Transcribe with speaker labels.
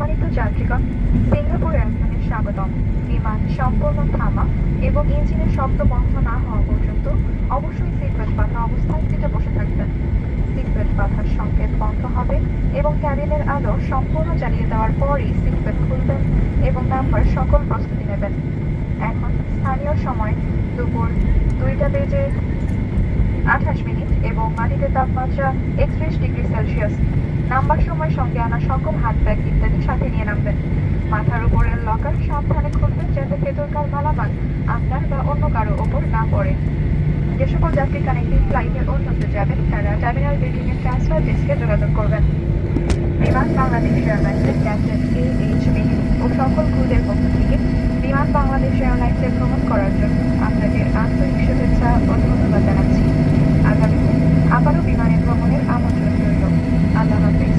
Speaker 1: সম্মানিত যাত্রীগণ, সিঙ্গাপুর এয়ারলাইন্সে স্বাগতম। বিমান সম্পূর্ণ থামা এবং ইঞ্জিনের শব্দ বন্ধ না হওয়া পর্যন্ত অবশ্যই সিটবেল্ট বাঁধা অবস্থায় সিটে বসে থাকবেন। সিটবেল্ট বাঁধার সংকেত বন্ধ হবে এবং ক্যাবিনের আলো সম্পূর্ণ জ্বালিয়ে দেওয়ার পরই সিটবেল্ট খুলবেন এবং নাম্বার সকল প্রস্তুতি নেবেন। এখন স্থানীয় সময় দুপুর 2টা বেজে 28 মিনিট এবং মাটিতে তাপমাত্রা 31 ডিগ্রি সেলসিয়াস। নামবার সময় সঙ্গে আনা সকল হাত ব্যাগ ইত্যাদি সাথে নিয়ে নামবেন। মাথার উপরের লকার সাবধানে খুলবেন যাতে ভেতরকার মালামাল আপনার বা অন্য কারো ওপর না পড়ে। যে সকল যাত্রী কানেক্টিং ফ্লাইটের অন্যত্র যাবেন তারা টার্মিনাল বিল্ডিং এর ট্রান্সফার ডেস্কে যোগাযোগ করবেন। বিমান বাংলাদেশ এয়ারলাইন্সের ক্যাপ্টেন AH মেহেদি ও সকল ক্রুদের পক্ষ থেকে বিমান বাংলাদেশ এয়ারলাইন্সে ভ্রমণ করার জন্য আপনাদের আন্তরিক শুভেচ্ছা ও ধন্যবাদ জানাচ্ছি। আগামীতে আবারও বিমানে ভ্রমণের আমন্ত্রণ রইল। আল্লাহ হাফেজ।